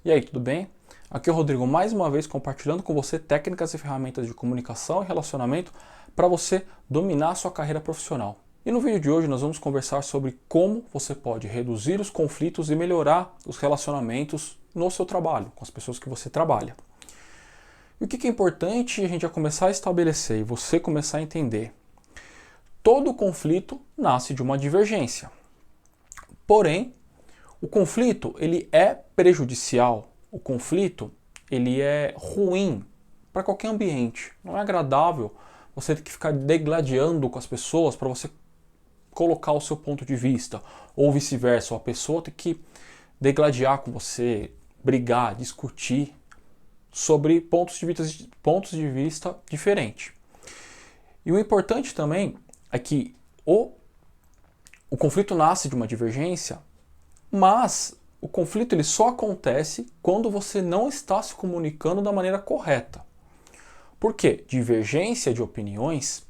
E aí, tudo bem? Aqui é o Rodrigo mais uma vez compartilhando com você técnicas e ferramentas de comunicação e relacionamento para você dominar a sua carreira profissional. E no vídeo de hoje nós vamos conversar sobre como você pode reduzir os conflitos e melhorar os relacionamentos no seu trabalho, com as pessoas que você trabalha. E o que é importante a gente já começar a estabelecer e você começar a entender? Todo conflito nasce de uma divergência. Porém, o conflito ele é prejudicial. O conflito ele é ruim para qualquer ambiente. Não é agradável você ter que ficar degladiando com as pessoas para você colocar o seu ponto de vista. Ou vice-versa, a pessoa tem que degladiar com você, brigar, discutir sobre pontos de vista diferentes. E o importante também é que o conflito nasce de uma divergência, mas o conflito ele só acontece quando você não está se comunicando da maneira correta. Por quê? Divergência de opiniões,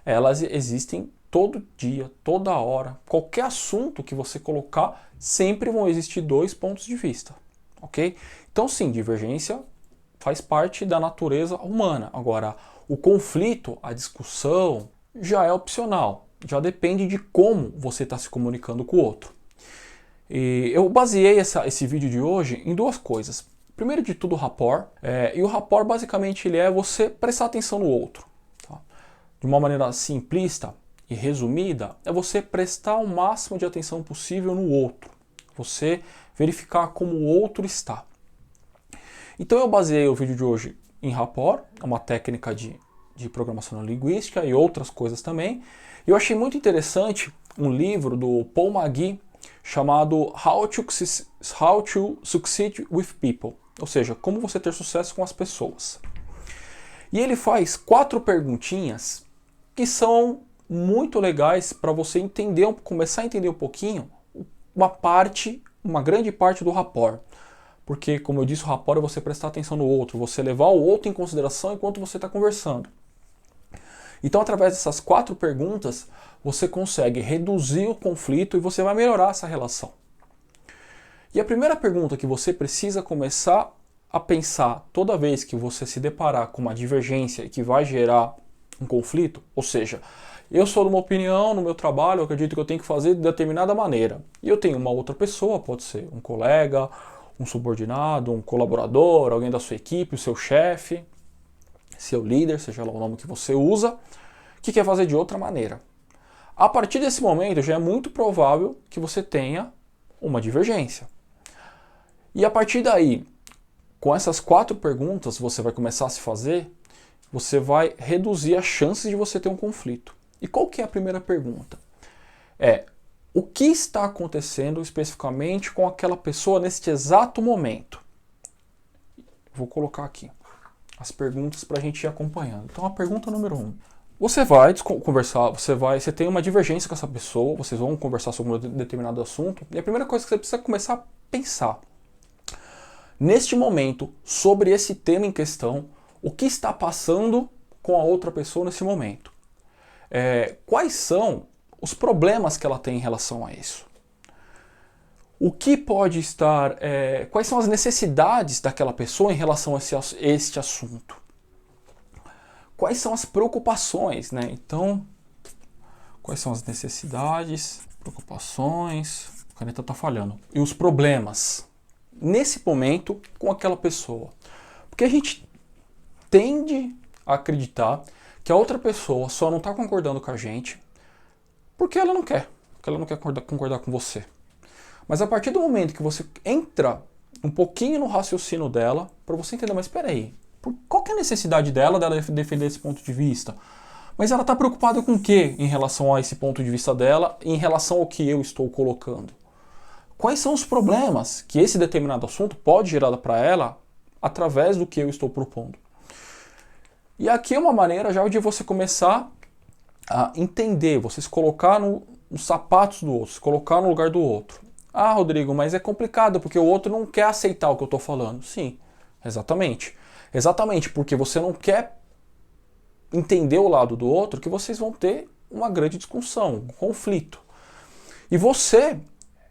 elas existem todo dia, toda hora. Qualquer assunto que você colocar, sempre vão existir dois pontos de vista. Ok? Então sim, divergência faz parte da natureza humana. Agora, o conflito, a discussão, já é opcional. Já depende de como você está se comunicando com o outro. E eu baseei esse vídeo de hoje em duas coisas. Primeiro de tudo, o rapport. E o rapport, basicamente, ele é você prestar atenção no outro. Tá? De uma maneira simplista e resumida, é você prestar o máximo de atenção possível no outro. Você verificar como o outro está. Então eu baseei o vídeo de hoje em rapport, é uma técnica de programação linguística e outras coisas também. Eu achei muito interessante um livro do Paul McGee chamado How to Succeed with People, ou seja, como você ter sucesso com as pessoas. E ele faz 4 perguntinhas que são muito legais para você entender, começar a entender um pouquinho uma grande parte do rapport. Porque, como eu disse, o rapport é você prestar atenção no outro, você levar o outro em consideração enquanto você está conversando. Então, através dessas 4 perguntas, você consegue reduzir o conflito e você vai melhorar essa relação. E a primeira pergunta que você precisa começar a pensar toda vez que você se deparar com uma divergência que vai gerar um conflito, ou seja, eu sou de uma opinião no meu trabalho, eu acredito que eu tenho que fazer de determinada maneira. E eu tenho uma outra pessoa, pode ser um colega, um subordinado, um colaborador, alguém da sua equipe, o seu chefe, seu líder, seja lá o nome que você usa, que quer fazer de outra maneira. A partir desse momento já é muito provável que você tenha uma divergência. E a partir daí, com essas 4 perguntas você vai começar a se fazer, você vai reduzir as chances de você ter um conflito. E qual que é a primeira pergunta? O que está acontecendo especificamente com aquela pessoa neste exato momento? Vou colocar aqui as perguntas para a gente ir acompanhando. Então a pergunta número 1. Você vai conversar, você tem uma divergência com essa pessoa, vocês vão conversar sobre um determinado assunto, e a primeira coisa que você precisa começar a pensar, neste momento, sobre esse tema em questão, o que está passando com a outra pessoa nesse momento? Quais são os problemas que ela tem em relação a isso? O que pode estar... quais são as necessidades daquela pessoa em relação a este assunto? Quais são as preocupações, né? Então, quais são as necessidades, preocupações... A caneta está falhando. E os problemas nesse momento com aquela pessoa. Porque a gente tende a acreditar que a outra pessoa só não está concordando com a gente porque ela não quer concordar com você. Mas a partir do momento que você entra um pouquinho no raciocínio dela, para você entender, mas espera aí, qual que é a necessidade dela defender esse ponto de vista? Mas ela está preocupada com o que em relação a esse ponto de vista dela, em relação ao que eu estou colocando? Quais são os problemas que esse determinado assunto pode gerar para ela através do que eu estou propondo? E aqui é uma maneira já de você começar a entender, você se colocar nos sapatos do outro, se colocar no lugar do outro. Ah, Rodrigo, mas é complicado porque o outro não quer aceitar o que eu estou falando. Sim, exatamente. Exatamente porque você não quer entender o lado do outro que vocês vão ter uma grande discussão, um conflito. E você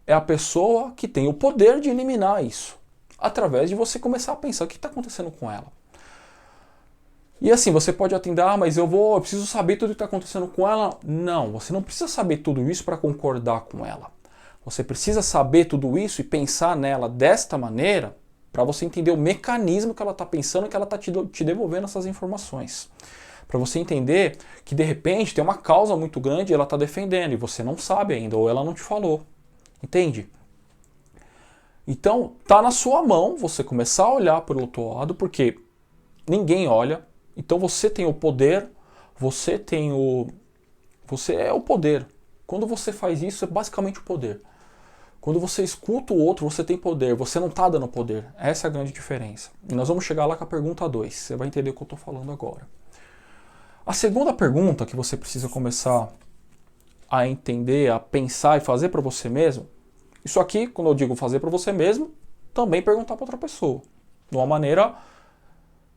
é a pessoa que tem o poder de eliminar isso. através de você começar a pensar o que está acontecendo com ela. E assim, você pode atender, mas eu preciso saber tudo o que está acontecendo com ela. Não, você não precisa saber tudo isso para concordar com ela. Você precisa saber tudo isso e pensar nela desta maneira para você entender o mecanismo que ela está pensando e que ela está te devolvendo essas informações. Para você entender que de repente tem uma causa muito grande e ela está defendendo e você não sabe ainda, ou ela não te falou. Entende? Então, tá na sua mão você começar a olhar para o outro lado, porque ninguém olha. Então você tem o poder, você é o poder. Quando você faz isso, é basicamente o poder. Quando você escuta o outro, você tem poder, você não está dando poder. Essa é a grande diferença. E nós vamos chegar lá com a pergunta 2, você vai entender o que eu estou falando agora. A segunda pergunta que você precisa começar a entender, a pensar e fazer para você mesmo, isso aqui, quando eu digo fazer para você mesmo, também perguntar para outra pessoa, de uma maneira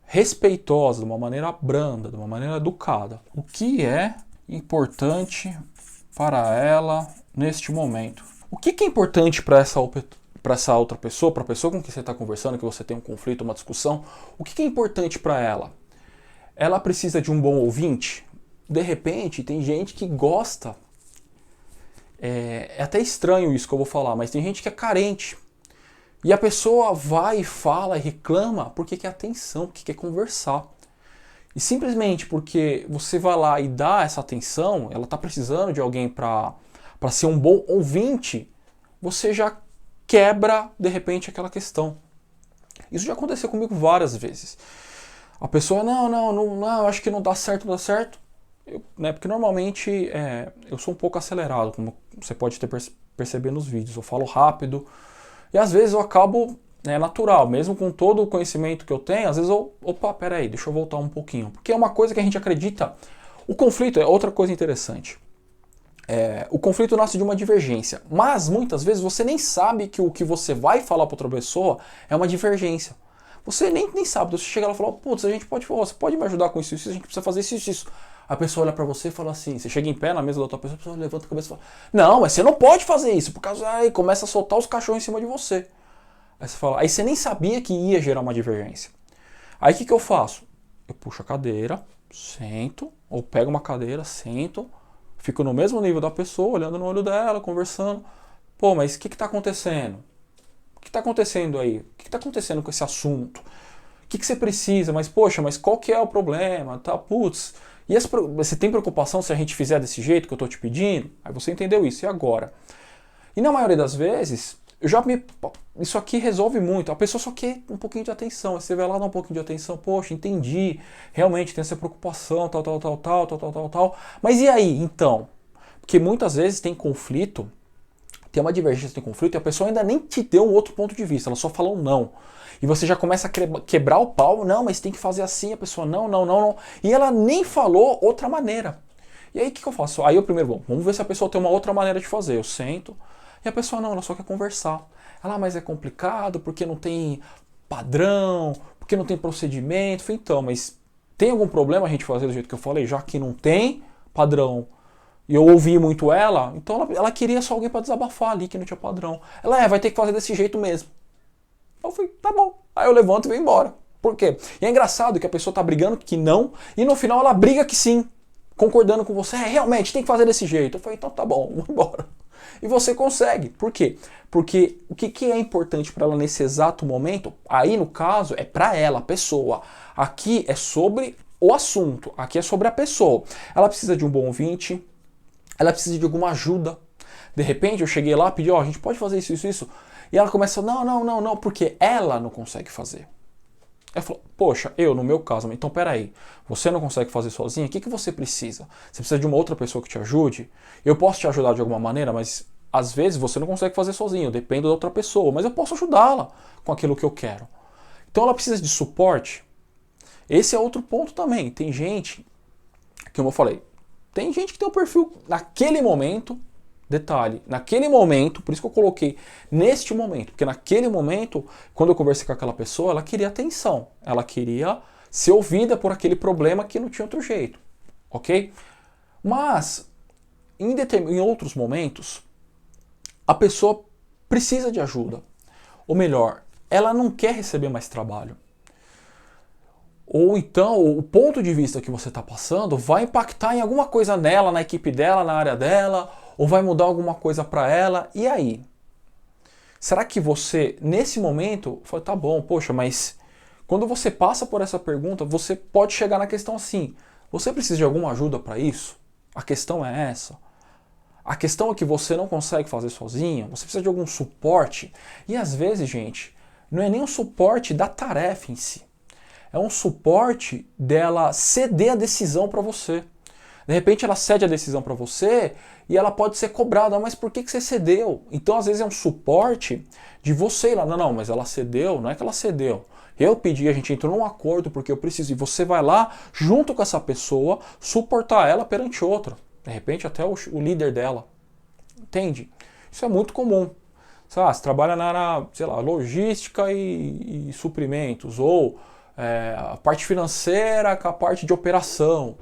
respeitosa, de uma maneira branda, de uma maneira educada. O que é importante para ela neste momento? O que é importante para essa outra pessoa, para a pessoa com quem você está conversando, que você tem um conflito, uma discussão? O que é importante para ela? Ela precisa de um bom ouvinte? De repente, tem gente que gosta. É até estranho isso que eu vou falar, mas tem gente que é carente. E a pessoa vai e fala e reclama porque quer atenção, porque quer conversar. E simplesmente porque você vai lá e dá essa atenção, ela está precisando de alguém para ser um bom ouvinte, você já quebra, de repente, aquela questão. Isso já aconteceu comigo várias vezes. A pessoa, não, acho que não dá certo, porque normalmente eu sou um pouco acelerado, como você pode perceber nos vídeos. Eu falo rápido e às vezes eu acabo, natural, mesmo com todo o conhecimento que eu tenho, às vezes peraí, deixa eu voltar um pouquinho. Porque é uma coisa que a gente acredita. O conflito é outra coisa interessante. O conflito nasce de uma divergência, mas muitas vezes você nem sabe que o que você vai falar para outra pessoa é uma divergência. Você nem sabe, você chega lá e fala, putz, você pode me ajudar com isso, a gente precisa fazer isso. A pessoa olha pra você e fala assim, você chega em pé na mesa da outra pessoa, a pessoa levanta a cabeça e fala, não, mas você não pode fazer isso, por causa, aí começa a soltar os cachorros em cima de você. Aí você nem sabia que ia gerar uma divergência. Aí o que eu faço? Eu puxo a cadeira, sento, ou pego uma cadeira, sento, fico no mesmo nível da pessoa, olhando no olho dela, conversando. Pô, mas o que está acontecendo? O que está acontecendo aí? O que está acontecendo com esse assunto? O que você precisa? Mas, poxa, mas qual que é o problema? Tá, putz. E você tem preocupação se a gente fizer desse jeito que eu estou te pedindo? Aí você entendeu isso. E agora? E na maioria das vezes, isso aqui resolve muito. A pessoa só quer um pouquinho de atenção. Você vai lá dar um pouquinho de atenção. Poxa, entendi. Realmente tem essa preocupação, tal. Mas e aí, então? Porque muitas vezes tem conflito, tem uma divergência, tem conflito, e a pessoa ainda nem te deu um outro ponto de vista, ela só falou um não. E você já começa a quebrar o pau, não, mas tem que fazer assim, a pessoa não. E ela nem falou outra maneira. E aí o que eu faço? Aí eu primeiro, vamos ver se a pessoa tem uma outra maneira de fazer. Eu sento, e a pessoa não, ela só quer conversar. Ela, mas é complicado, porque não tem padrão, porque não tem procedimento. Falei, então, mas tem algum problema a gente fazer do jeito que eu falei, já que não tem padrão? E eu ouvi muito ela, então ela queria só alguém para desabafar ali, que não tinha padrão. Ela, vai ter que fazer desse jeito mesmo. Eu falei, tá bom. Aí eu levanto e vou embora. Por quê? E é engraçado que a pessoa tá brigando que não, e no final ela briga que sim, concordando com você. Realmente, tem que fazer desse jeito. Eu falei, então tá bom, vou embora. E você consegue. Por quê? Porque o que é importante para ela nesse exato momento, aí no caso, é para ela, a pessoa. Aqui é sobre o assunto, aqui é sobre a pessoa. Ela precisa de um bom ouvinte, ela precisa de alguma ajuda. De repente eu cheguei lá e pedi, a gente pode fazer isso. E ela começa, não, porque ela não consegue fazer. Ela falou, poxa, no meu caso, então peraí, você não consegue fazer sozinha, o que você precisa? Você precisa de uma outra pessoa que te ajude? Eu posso te ajudar de alguma maneira, mas às vezes você não consegue fazer sozinho, eu dependo da outra pessoa, mas eu posso ajudá-la com aquilo que eu quero. Então ela precisa de suporte. Esse é outro ponto também. Tem gente, como eu falei, tem gente que tem um perfil naquele momento, detalhe, naquele momento, por isso que eu coloquei neste momento, porque naquele momento, quando eu conversei com aquela pessoa, ela queria atenção, ela queria ser ouvida por aquele problema que não tinha outro jeito, ok? Mas, em outros momentos, a pessoa precisa de ajuda, ou melhor, ela não quer receber mais trabalho. Ou então, o ponto de vista que você está passando vai impactar em alguma coisa nela, na equipe dela, na área dela, ou vai mudar alguma coisa para ela. E aí? Será que você, nesse momento, fala, tá bom, poxa, mas quando você passa por essa pergunta, você pode chegar na questão assim, você precisa de alguma ajuda para isso? A questão é essa. A questão é que você não consegue fazer sozinho, você precisa de algum suporte. E às vezes, gente, não é nem o suporte da tarefa em si. É um suporte dela ceder a decisão para você. De repente ela cede a decisão para você e ela pode ser cobrada, mas por que você cedeu? Então às vezes é um suporte de você ir lá, não, mas ela cedeu, não é que ela cedeu. Eu pedi, a gente entrou num acordo porque eu preciso, e você vai lá junto com essa pessoa suportar ela perante outra. De repente até o líder dela. Entende? Isso é muito comum. Você trabalha na área, sei lá, logística e suprimentos, ou a parte financeira com a parte de operação.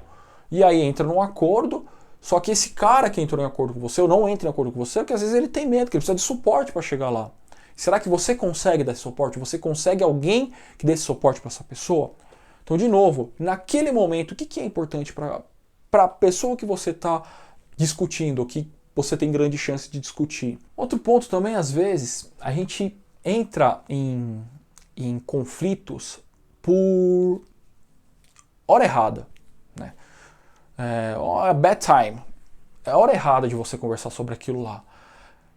E aí entra num acordo, só que esse cara que entrou em acordo com você, ou não entra em acordo com você, porque às vezes ele tem medo, que ele precisa de suporte para chegar lá. Será que você consegue dar esse suporte? Você consegue alguém que dê esse suporte para essa pessoa? Então, de novo, naquele momento, o que é importante para a pessoa que você está discutindo, que você tem grande chance de discutir? Outro ponto também, às vezes, a gente entra em conflitos por hora errada. Né? Bad time. É a hora errada de você conversar sobre aquilo lá.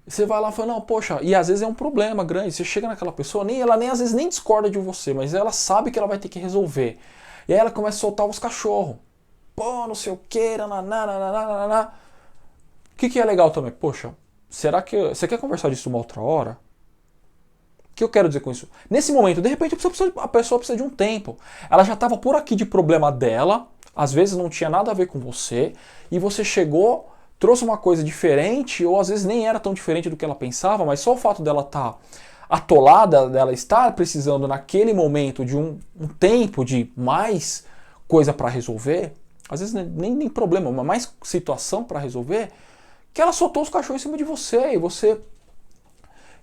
Você vai lá e fala, não, poxa, e às vezes é um problema grande. Você chega naquela pessoa, ela nem às vezes nem discorda de você, mas ela sabe que ela vai ter que resolver. E aí ela começa a soltar os cachorros. Pô, não sei o que, nananana. O que é legal também? Poxa, será que você quer conversar disso uma outra hora? O que eu quero dizer com isso? Nesse momento, de repente, a pessoa precisa de um tempo. Ela já estava por aqui de problema dela, às vezes não tinha nada a ver com você, e você chegou, trouxe uma coisa diferente, ou às vezes nem era tão diferente do que ela pensava, mas só o fato dela estar atolada, dela estar precisando naquele momento de um tempo de mais coisa para resolver, às vezes nem problema, mas mais situação para resolver, que ela soltou os cachorros em cima de você,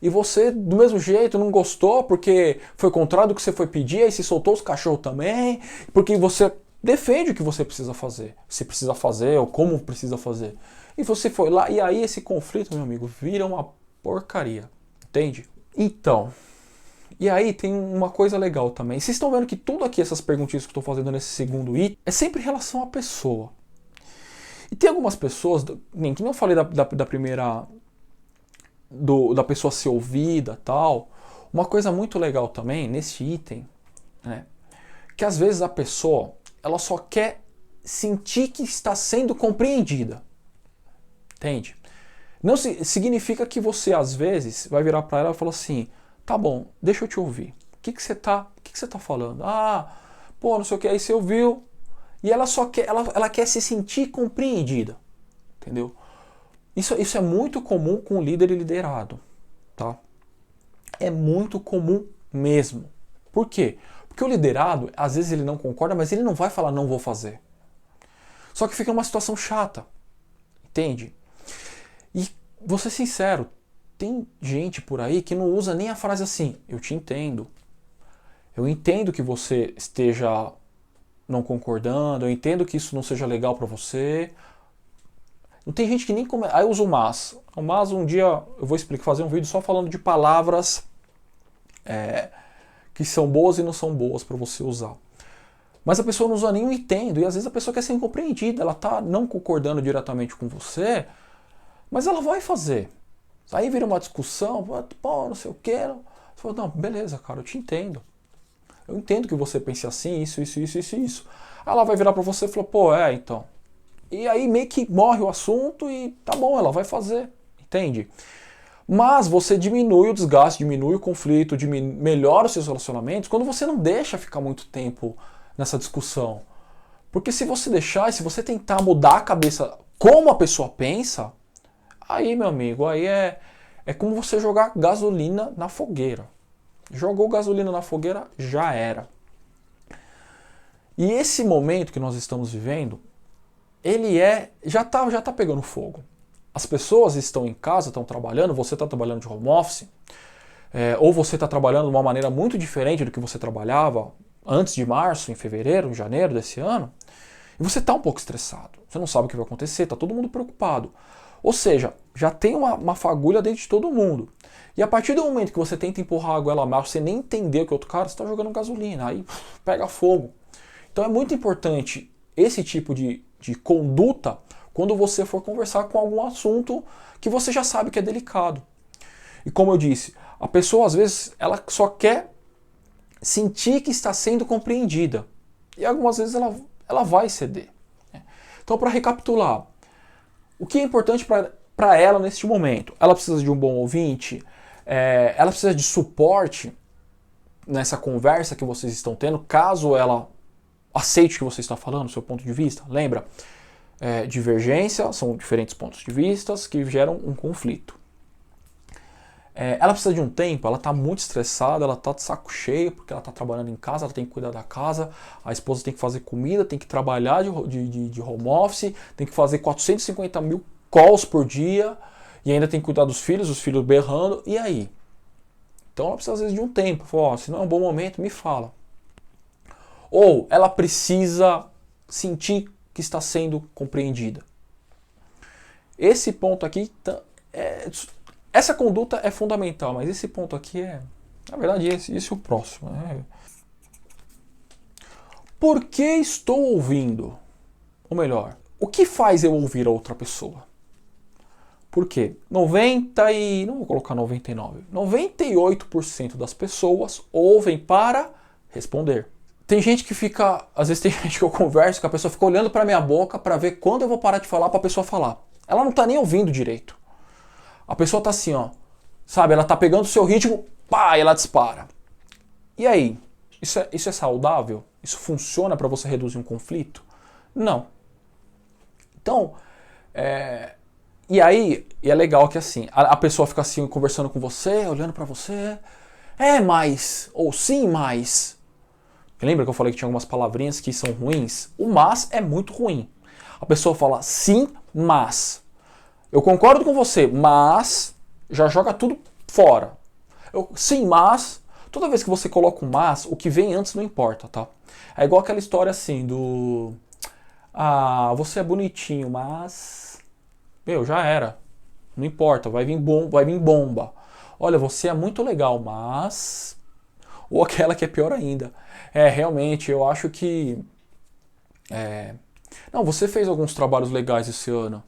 e você, do mesmo jeito, não gostou porque foi contrário do que você foi pedir, aí se soltou os cachorros também, porque você defende o que você precisa fazer. Se precisa fazer ou como precisa fazer. E você foi lá, e aí esse conflito, meu amigo, vira uma porcaria. Entende? Então, e aí tem uma coisa legal também. Vocês estão vendo que tudo aqui, essas perguntinhas que eu estou fazendo nesse segundo item, é sempre em relação à pessoa. E tem algumas pessoas, que não falei da primeira... da pessoa ser ouvida, tal. Uma coisa muito legal também nesse item, né, que às vezes a pessoa ela só quer sentir que está sendo compreendida, entende? Não significa que você às vezes vai virar para ela e falar assim, tá bom, deixa eu te ouvir. O que você tá falando? Ah, pô, não sei o que. Aí você ouviu e ela só quer, ela quer se sentir compreendida, entendeu? Isso é muito comum com líder e liderado, tá? É muito comum mesmo. Por quê? Porque o liderado, às vezes ele não concorda, mas ele não vai falar não vou fazer. Só que fica uma situação chata, entende? E vou ser sincero, tem gente por aí que não usa nem a frase assim, eu te entendo. Eu entendo que você esteja não concordando, eu entendo que isso não seja legal para você. Não tem gente que nem começa. Aí eu uso o mas. O mas um dia eu vou explicar, fazer um vídeo só falando de palavras que são boas e não são boas para você usar. Mas a pessoa não usa nem o entendo. E às vezes a pessoa quer ser incompreendida. Ela tá não concordando diretamente com você, mas ela vai fazer. Aí vira uma discussão, pô, não sei o que. Você fala, não, beleza, cara, eu te entendo. Eu entendo que você pense assim, isso. Aí ela vai virar para você e falar, pô, então. E aí meio que morre o assunto e tá bom, ela vai fazer, entende? Mas você diminui o desgaste, diminui o conflito, melhora os seus relacionamentos quando você não deixa ficar muito tempo nessa discussão. Porque se você deixar e se você tentar mudar a cabeça como a pessoa pensa, aí, meu amigo, aí é como você jogar gasolina na fogueira. Jogou gasolina na fogueira, já era. E esse momento que nós estamos vivendo, ele já tá pegando fogo. As pessoas estão em casa, estão trabalhando, você está trabalhando de home office, ou você está trabalhando de uma maneira muito diferente do que você trabalhava antes de março, em fevereiro, em janeiro desse ano, e você está um pouco estressado. Você não sabe o que vai acontecer, está todo mundo preocupado. Ou seja, já tem uma fagulha dentro de todo mundo. E a partir do momento que você tenta empurrar a goela abaixo, você nem entendeu que outro cara, você está jogando gasolina, aí pega fogo. Então é muito importante esse tipo de conduta quando você for conversar com algum assunto que você já sabe que é delicado. E como eu disse, a pessoa às vezes ela só quer sentir que está sendo compreendida. E algumas vezes ela vai ceder. Então, para recapitular, o que é importante para ela neste momento? Ela precisa de um bom ouvinte, ela precisa de suporte nessa conversa que vocês estão tendo, caso ela aceite o que você está falando, do seu ponto de vista. Lembra? Divergência são diferentes pontos de vista que geram um conflito. Ela precisa de um tempo, ela está muito estressada, ela está de saco cheio, porque ela está trabalhando em casa, ela tem que cuidar da casa, a esposa tem que fazer comida, tem que trabalhar de home office, tem que fazer 450 mil calls por dia, e ainda tem que cuidar dos filhos, os filhos berrando, e aí? Então ela precisa às vezes de um tempo, fala, se não é um bom momento, me fala. Ou ela precisa sentir que está sendo compreendida. Esse ponto aqui essa conduta é fundamental, mas esse ponto aqui na verdade, esse é o próximo. Por que estou ouvindo? Ou melhor, o que faz eu ouvir a outra pessoa? Por quê? Não vou colocar 99, 98% das pessoas ouvem para responder. Tem gente que fica, às vezes tem gente que eu converso, que a pessoa fica olhando para minha boca para ver quando eu vou parar de falar para a pessoa falar. Ela não está nem ouvindo direito. A pessoa tá assim, ó, sabe? Ela tá pegando o seu ritmo, pá, e ela dispara. E aí? Isso é saudável? Isso funciona para você reduzir um conflito? Não. Então, e aí, é legal que assim, a pessoa fica assim, conversando com você, olhando para você, mas, ou sim, mas. Lembra que eu falei que tinha algumas palavrinhas que são ruins? O mas é muito ruim. A pessoa fala sim, mas. Eu concordo com você, mas já joga tudo fora. Sim, mas toda vez que você coloca um mas, o que vem antes não importa, tá? É igual aquela história assim do você é bonitinho, mas já era. Não importa, vai vir bomba. Olha, você é muito legal, mas ou aquela que é pior ainda. Realmente, eu acho que não, você fez alguns trabalhos legais esse ano,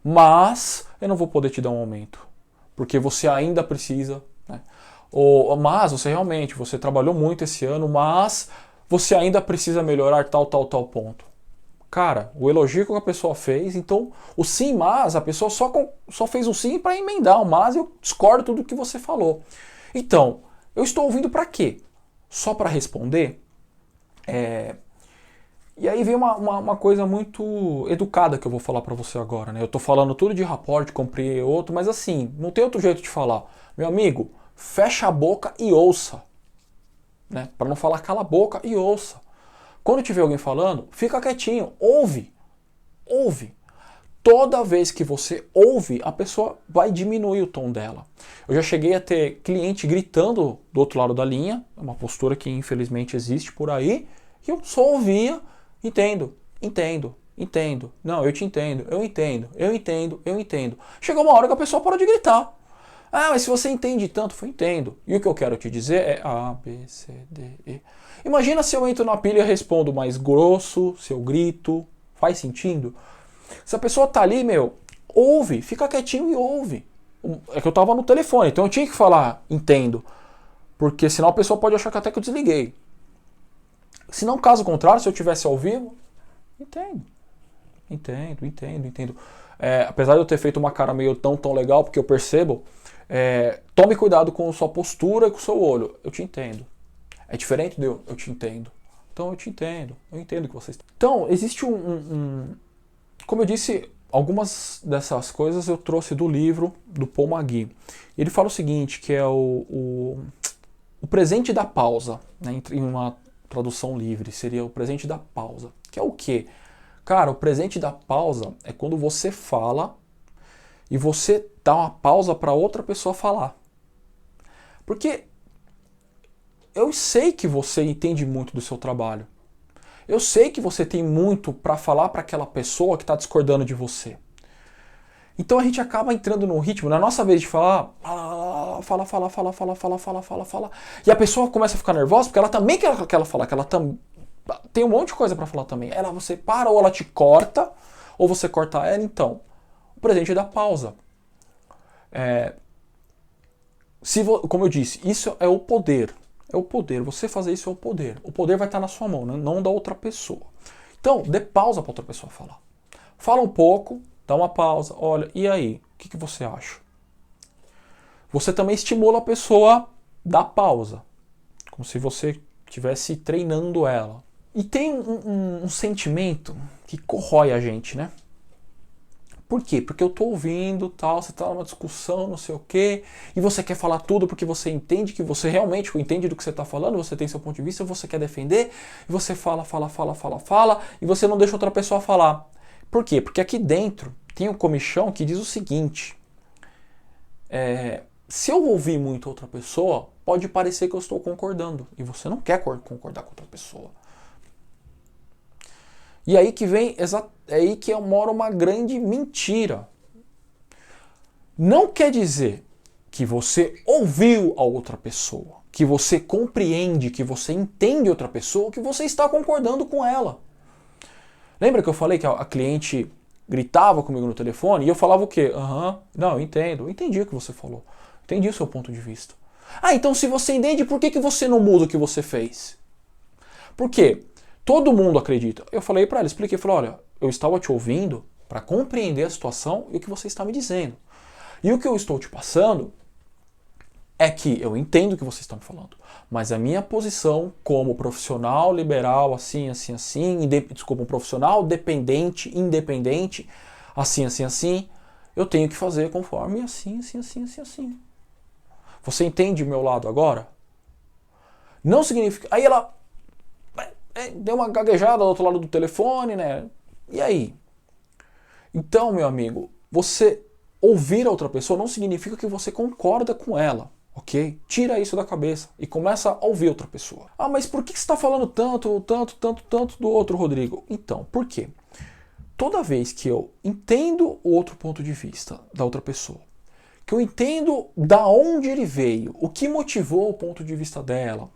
mas eu não vou poder te dar um aumento, porque você ainda precisa, né? Mas você trabalhou muito esse ano, mas você ainda precisa melhorar tal ponto. Cara, o elogio que a pessoa fez, então o sim, mas a pessoa só fez um sim para emendar o mas, eu discordo tudo que você falou. Então, eu estou ouvindo para quê? Só para responder? E aí vem uma coisa muito educada que eu vou falar para você agora, né? Eu tô falando tudo de rapport, comprei outro, mas assim, não tem outro jeito de falar. Meu amigo, fecha a boca e ouça, né? Para não falar cala a boca e ouça. Quando tiver alguém falando, fica quietinho, ouve. Toda vez que você ouve, a pessoa vai diminuir o tom dela. Eu já cheguei a ter cliente gritando do outro lado da linha, é uma postura que infelizmente existe por aí, e eu só ouvia. Entendo. Não, eu te entendo, eu entendo. Chegou uma hora que a pessoa parou de gritar. Mas se você entende tanto, eu entendo. E o que eu quero te dizer é A, B, C, D, E. Imagina se eu entro na pilha e respondo mais grosso, se eu grito. Faz sentido? Se a pessoa tá ali, ouve, fica quietinho e ouve. É que eu tava no telefone, então eu tinha que falar entendo. Porque senão a pessoa pode achar que até que eu desliguei. Se não, caso contrário, se eu tivesse ao vivo, entendo. Apesar de eu ter feito uma cara meio tão legal, porque eu percebo, tome cuidado com a sua postura e com o seu olho. Eu te entendo. É diferente de eu te entendo. Então eu te entendo. Eu entendo que você está. Então, existe como eu disse, algumas dessas coisas eu trouxe do livro do Paul McGee. Ele fala o seguinte, que é o presente da pausa, né, em uma tradução livre, seria o presente da pausa. Que é o quê? Cara, o presente da pausa é quando você fala e você dá uma pausa para outra pessoa falar. Porque eu sei que você entende muito do seu trabalho. Eu sei que você tem muito para falar para aquela pessoa que está discordando de você. Então a gente acaba entrando num ritmo, na nossa vez de falar, fala. E a pessoa começa a ficar nervosa porque ela também quer falar, que ela tem um monte de coisa para falar também. Você para ou ela te corta, ou você corta ela. Então, o presente da pausa. Como eu disse, isso é o poder. É o poder. Você fazer isso é o poder. O poder vai estar na sua mão, né? Não da outra pessoa. Então, dê pausa para outra pessoa falar. Fala um pouco, dá uma pausa, olha, e aí? O que você acha? Você também estimula a pessoa a dar pausa. Como se você estivesse treinando ela. E tem um sentimento que corrói a gente, né? Por quê? Porque eu tô ouvindo, tal, você tá numa discussão, não sei o quê, e você quer falar tudo porque você entende que você realmente entende do que você tá falando, você tem seu ponto de vista, você quer defender, e você fala, e você não deixa outra pessoa falar. Por quê? Porque aqui dentro tem um comichão que diz o seguinte, se eu ouvir muito outra pessoa, pode parecer que eu estou concordando, e você não quer concordar com outra pessoa. E aí que vem, é aí que mora uma grande mentira. Não quer dizer que você ouviu a outra pessoa, que você compreende, que você entende outra pessoa, que você está concordando com ela. Lembra que eu falei que a cliente gritava comigo no telefone e eu falava o quê? Não, eu entendo, eu entendi o que você falou, entendi o seu ponto de vista. Então se você entende, por que você não muda o que você fez? Por quê? Todo mundo acredita. Eu falei para ela, expliquei, falei, olha, eu estava te ouvindo para compreender a situação e o que você está me dizendo. E o que eu estou te passando é que eu entendo o que você está me falando, mas a minha posição como profissional liberal, assim, um profissional dependente, independente, assim, eu tenho que fazer conforme assim. Você entende o meu lado agora? Não significa... Aí ela... deu uma gaguejada do outro lado do telefone, né? E aí? Então, meu amigo, você ouvir a outra pessoa não significa que você concorda com ela, ok? Tira isso da cabeça e começa a ouvir outra pessoa. Mas por que você está falando tanto do outro, Rodrigo? Então, por quê? Toda vez que eu entendo o outro ponto de vista da outra pessoa, que eu entendo da onde ele veio, o que motivou o ponto de vista dela,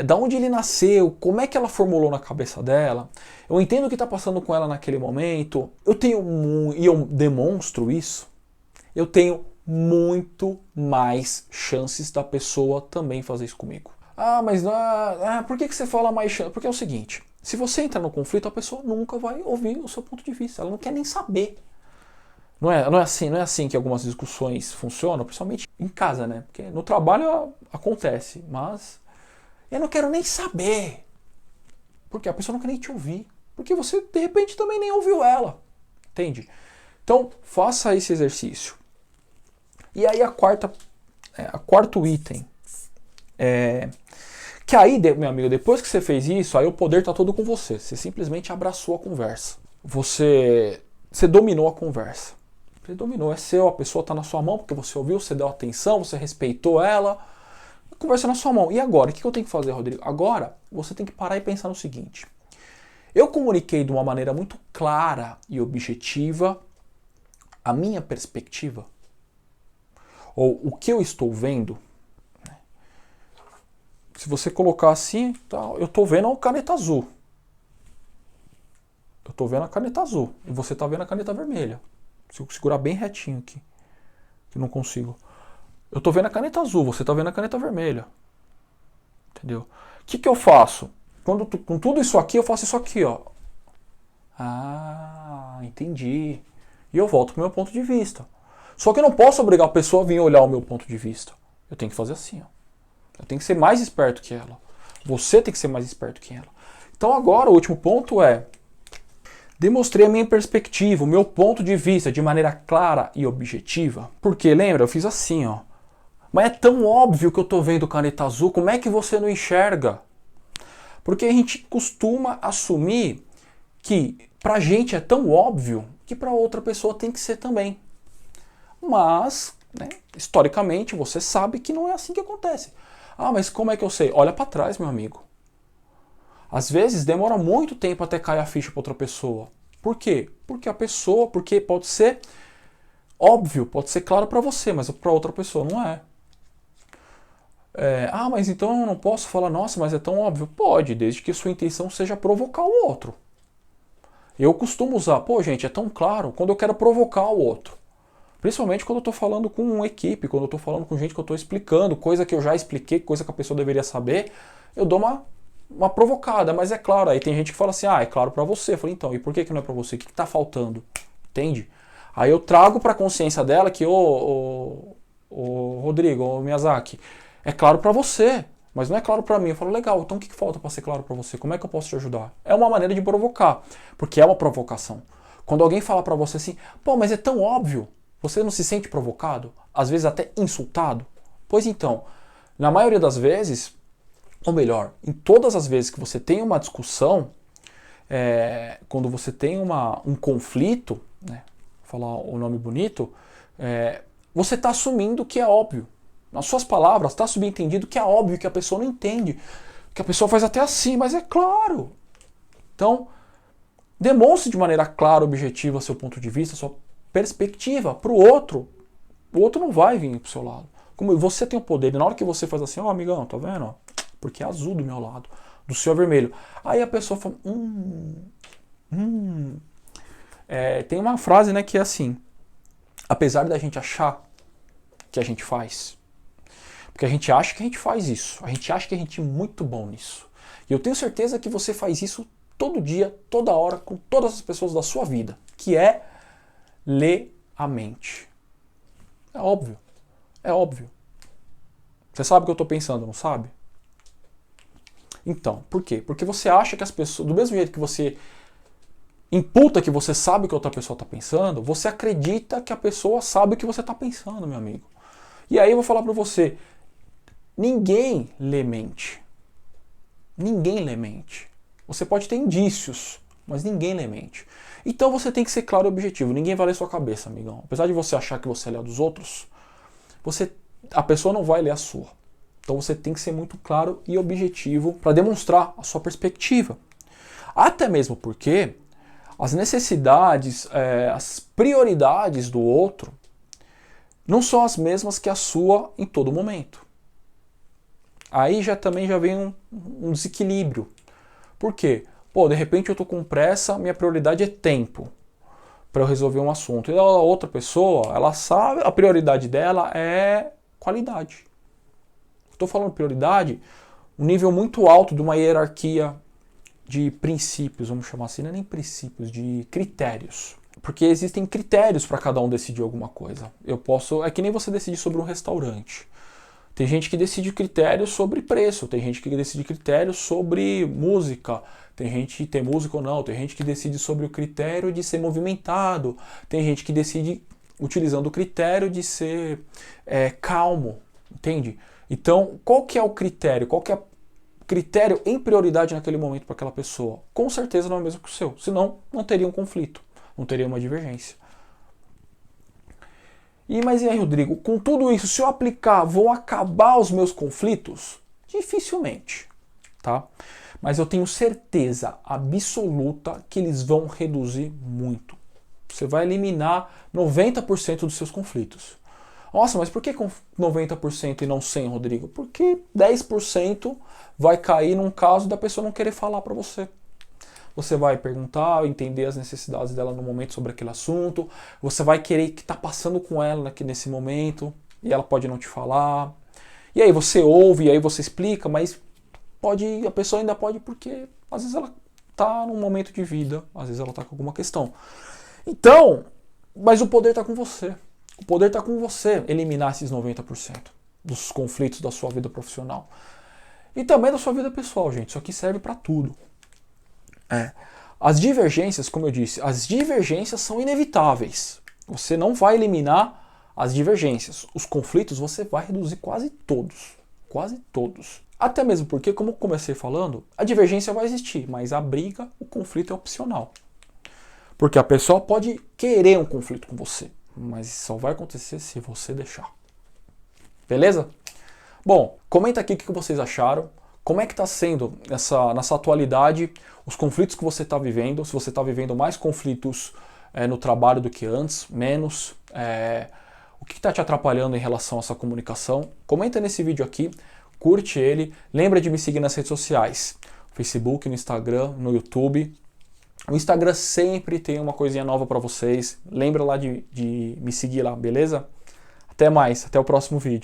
da onde ele nasceu, como é que ela formulou na cabeça dela, eu entendo o que está passando com ela naquele momento, e eu demonstro isso, eu tenho muito mais chances da pessoa também fazer isso comigo. Mas por que você fala mais chance? Porque é o seguinte, se você entrar no conflito, a pessoa nunca vai ouvir o seu ponto de vista, ela não quer nem saber. Não é assim que algumas discussões funcionam, principalmente em casa, né? Porque no trabalho acontece, mas eu não quero nem saber. Porque a pessoa não quer nem te ouvir. Porque você, de repente, também nem ouviu ela. Entende? Então, faça esse exercício. E aí, quarto item. Que aí, meu amigo, depois que você fez isso, aí o poder está todo com você. Você simplesmente abraçou a conversa. Você dominou a conversa. Você dominou, é seu, a pessoa está na sua mão, porque você ouviu, você deu atenção, você respeitou ela. A conversa na sua mão. E agora? O que eu tenho que fazer, Rodrigo? Agora, você tem que parar e pensar no seguinte. Eu comuniquei de uma maneira muito clara e objetiva a minha perspectiva. Ou o que eu estou vendo. Se você colocar assim, eu estou vendo a caneta azul. Eu estou vendo a caneta azul. E você está vendo a caneta vermelha. Se eu segurar bem retinho aqui. Que não consigo. Eu estou vendo a caneta azul, você está vendo a caneta vermelha. Entendeu? O que eu faço? Com tudo isso aqui, eu faço isso aqui, ó. Entendi. E eu volto pro meu ponto de vista. Só que eu não posso obrigar a pessoa a vir olhar o meu ponto de vista. Eu tenho que fazer assim, ó. Eu tenho que ser mais esperto que ela. Você tem que ser mais esperto que ela. Então agora o último ponto é: demonstrei a minha perspectiva, o meu ponto de vista de maneira clara e objetiva. Porque, lembra, eu fiz assim, ó. Mas é tão óbvio que eu tô vendo caneta azul, como é que você não enxerga? Porque a gente costuma assumir que pra gente é tão óbvio que pra outra pessoa tem que ser também. Mas né? Historicamente, você sabe que não é assim que acontece. Ah, mas como é que eu sei? Olha para trás, meu amigo. Às vezes demora muito tempo até cair a ficha para outra pessoa. Por quê? Porque pode ser óbvio, pode ser claro para você, mas para outra pessoa não é. Mas então eu não posso falar, nossa, mas é tão óbvio. Pode, desde que sua intenção seja provocar o outro. Eu costumo usar, gente, é tão claro quando eu quero provocar o outro. Principalmente quando eu estou falando com uma equipe, quando eu estou falando com gente que eu estou explicando, coisa que eu já expliquei, coisa que a pessoa deveria saber, eu dou uma provocada, mas é claro, aí tem gente que fala assim, é claro para você. Eu falei, então, e por que não é para você? O que está faltando? Entende? Aí eu trago para a consciência dela que, Rodrigo, ô Miyazaki, é claro para você, mas não é claro para mim. Eu falo, legal, então o que falta para ser claro para você? Como é que eu posso te ajudar? É uma maneira de provocar, porque é uma provocação. Quando alguém fala para você assim, mas é tão óbvio, você não se sente provocado? Às vezes até insultado? Pois então, na maioria das vezes, ou melhor, em todas as vezes que você tem uma discussão, quando você tem um conflito, né, vou falar o nome bonito, você está assumindo que é óbvio. Nas suas palavras, está subentendido que é óbvio, que a pessoa não entende. Que a pessoa faz até assim, mas é claro. Então, demonstre de maneira clara, objetiva, seu ponto de vista, sua perspectiva para o outro não vai vir para o seu lado. Como você tem o poder, e na hora que você faz assim, amigão, tá vendo? Porque é azul do meu lado, do seu é vermelho. Aí a pessoa fala, tem uma frase, né, que é assim, apesar da gente achar que a gente faz, porque a gente acha que a gente faz isso, a gente acha que a gente é muito bom nisso. E eu tenho certeza que você faz isso todo dia, toda hora, com todas as pessoas da sua vida, que é ler a mente. É óbvio. É óbvio. Você sabe o que eu estou pensando, não sabe? Então, por quê? Porque você acha que as pessoas, do mesmo jeito que você imputa que você sabe o que a outra pessoa está pensando, você acredita que a pessoa sabe o que você está pensando, meu amigo. E aí eu vou falar para você, ninguém lê mente. Ninguém lê mente. Você pode ter indícios, mas ninguém lê mente. Então você tem que ser claro e objetivo. Ninguém vai ler sua cabeça, amigão. Apesar de você achar que você lê a dos outros, a pessoa não vai ler a sua. Então você tem que ser muito claro e objetivo para demonstrar a sua perspectiva. Até mesmo porque as necessidades, as prioridades do outro não são as mesmas que a sua em todo momento. Aí também já vem um desequilíbrio. Por quê? De repente eu estou com pressa, minha prioridade é tempo para eu resolver um assunto. E a outra pessoa, ela sabe, a prioridade dela é qualidade. Estou falando prioridade, um nível muito alto de uma hierarquia de princípios, vamos chamar assim, não é nem princípios, de critérios. Porque existem critérios para cada um decidir alguma coisa. É que nem você decidir sobre um restaurante. Tem gente que decide critérios sobre preço, tem gente que decide critérios sobre música, tem gente que tem música ou não, tem gente que decide sobre o critério de ser movimentado, tem gente que decide utilizando o critério de ser calmo, entende? Então, qual que é o critério? Qual que é o critério em prioridade naquele momento para aquela pessoa? Com certeza não é o mesmo que o seu, senão não teria um conflito, não teria uma divergência. Mas e aí, Rodrigo, com tudo isso, se eu aplicar, vão acabar os meus conflitos? Dificilmente, tá? Mas eu tenho certeza absoluta que eles vão reduzir muito. Você vai eliminar 90% dos seus conflitos. Nossa, mas por que com 90% e não 100%, Rodrigo? Porque 10% vai cair num caso da pessoa não querer falar para você. Você vai perguntar, entender as necessidades dela no momento sobre aquele assunto. Você vai querer que está passando com ela nesse momento e ela pode não te falar. E aí você ouve, e aí você explica, mas a pessoa ainda pode porque às vezes ela está num momento de vida, às vezes ela está com alguma questão. Então, mas o poder está com você. O poder está com você eliminar esses 90% dos conflitos da sua vida profissional. E também da sua vida pessoal, gente. Isso aqui serve para tudo. As divergências, como eu disse, as divergências são inevitáveis. Você não vai eliminar as divergências. Os conflitos você vai reduzir quase todos. Quase todos. Até mesmo porque, como eu comecei falando, a divergência vai existir, mas a briga, o conflito é opcional. Porque a pessoa pode querer um conflito com você. mas só vai acontecer se você deixar. Beleza? Bom, comenta aqui o que vocês acharam. Como é que está sendo nessa atualidade os conflitos que você está vivendo? Se você está vivendo mais conflitos no trabalho do que antes, menos? O que está te atrapalhando em relação a essa comunicação? Comenta nesse vídeo aqui, curte ele. Lembra de me seguir nas redes sociais. No Facebook, no Instagram, no YouTube. O Instagram sempre tem uma coisinha nova para vocês. Lembra lá de me seguir lá, beleza? Até mais, até o próximo vídeo.